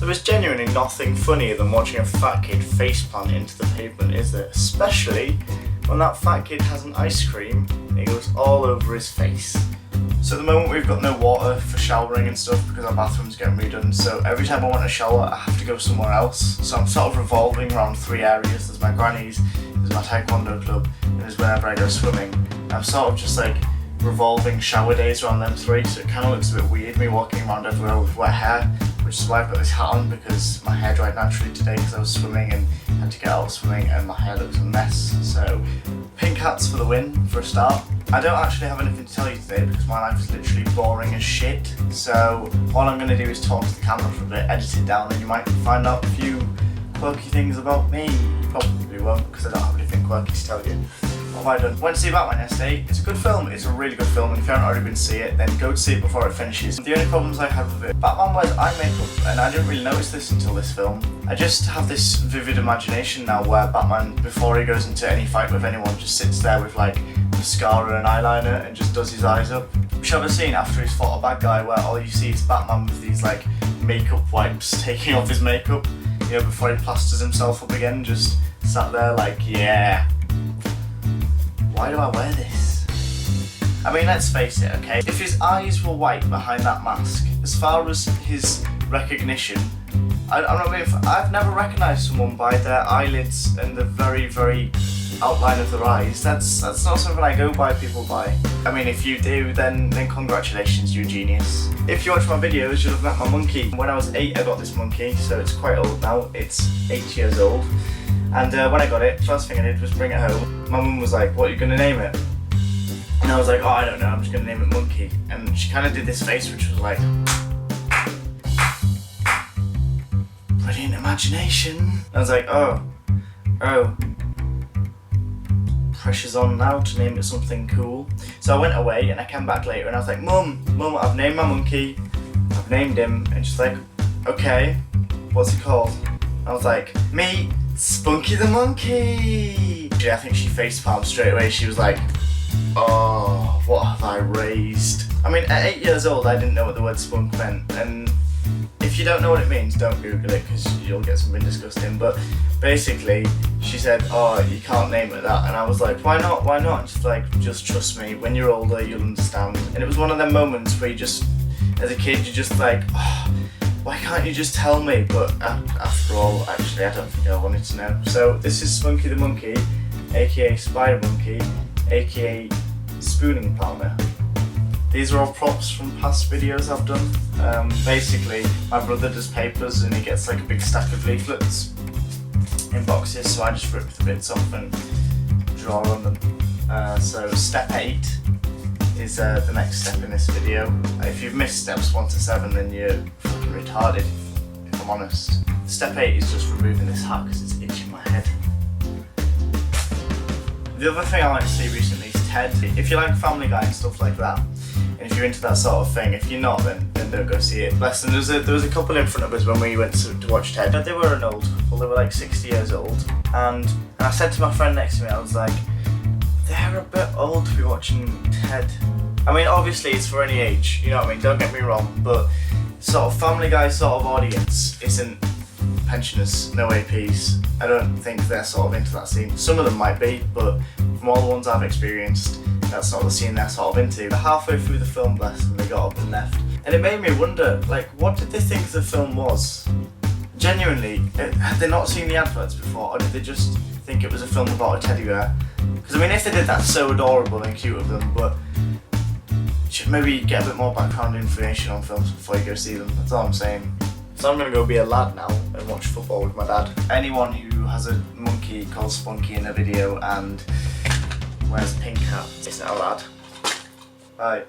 There is genuinely nothing funnier than watching a fat kid faceplant into the pavement, is there? Especially when that fat kid has an ice cream and it goes all over his face. So at the moment we've got no water for showering and stuff because our bathroom's getting redone, so every time I want to shower I have to go somewhere else. So I'm sort of revolving around 3 areas. There's my granny's, there's my taekwondo club, and there's whenever I go swimming. I'm sort of just like revolving shower days around them 3, so it kind of looks a bit weird me walking around everywhere with wet hair, which is why I've got this hat on, because my hair dried naturally today because I was swimming and had to get out of swimming and my hair looks a mess. So pink hats for the win for a start. I don't actually have anything to tell you today because my life is literally boring as shit, so all I'm going to do is talk to the camera for a bit, edit it down, and you might find out a few quirky things about me. You probably won't because I don't have anything quirky to tell you. What have I done? Went to see Batman yesterday. It's a good film, it's a really good film, and if you haven't already been to see it, then go to see it before it finishes. The only problems I have with it, Batman wears eye makeup, and I didn't really notice this until this film. I just have this vivid imagination now where Batman, before he goes into any fight with anyone, just sits there with like mascara and eyeliner and just does his eyes up. Which I've seen after he's fought a bad guy where all you see is Batman with these like makeup wipes taking off his makeup, you know, before he plasters himself up again, just sat there like, yeah. Why do I wear this? I mean, let's face it, okay? If his eyes were white behind that mask, as far as his recognition, I've never recognised someone by their eyelids and the very, very outline of their eyes. That's not something I go by people by. I mean, if you do, then congratulations, you're a genius. If you watch my videos, you'll have met my monkey. When I was 8, I got this monkey, so it's quite old now. It's 8 years old. And when I got it, first thing I did was bring it home. My mum was like, what are you going to name it? And I was like, oh, I don't know, I'm just going to name it Monkey. And she kind of did this face which was like, brilliant imagination. I was like, oh, pressure's on now to name it something cool. So I went away and I came back later and I was like, Mum, I've named my monkey. I've named him. And she's like, okay, what's he called? I was like, me, Spunky the Monkey! I think she facepalmed straight away. She was like, oh, what have I raised? I mean, at 8 years old, I didn't know what the word spunk meant, and if you don't know what it means, don't Google it because you'll get something disgusting. But basically, she said, oh, you can't name it that, and I was like, why not? Why not? She's like, just trust me. When you're older, you'll understand. And it was one of them moments where you just, as a kid, you're just like, oh, why can't you just tell me? But after all, actually, I don't think I wanted to know. So this is Spunky the Monkey, aka Spider Monkey, aka Spooning Partner. These are all props from past videos I've done. Basically, my brother does papers and he gets like a big stack of leaflets in boxes, so I just rip the bits off and draw on them. So step 8 is the next step in this video. If you've missed steps 1 to 7, then you're fucking retarded, if I'm honest. Step 8 is just removing this hat because it's itching my head. The other thing I went to see recently is Ted. If you like Family Guy and stuff like that, and if you're into that sort of thing, if you're not, then don't go see it. Bless them. There was a couple in front of us when we went to watch Ted. They were an old couple, they were like 60 years old, and I said to my friend next to me, I was like, they're a bit old to be watching Ted. I mean, obviously it's for any age, you know what I mean, don't get me wrong, but sort of Family Guy sort of audience isn't pensioners, no APs. I don't think they're sort of into that scene. Some of them might be, but from all the ones I've experienced, that's not the scene they're sort of into. Halfway through the film, bless them, they got up and left. And it made me wonder, like, what did they think the film was? Genuinely, had they not seen the adverts before, or did they just think it was a film about a teddy bear? Because I mean, if they did, that's so adorable and cute of them, but you should maybe get a bit more background information on films before you go see them, that's all I'm saying. So I'm going to go be a lad now and watch football with my dad. Anyone who has a monkey called Spunky in a video and wears a pink hat isn't a lad. Bye.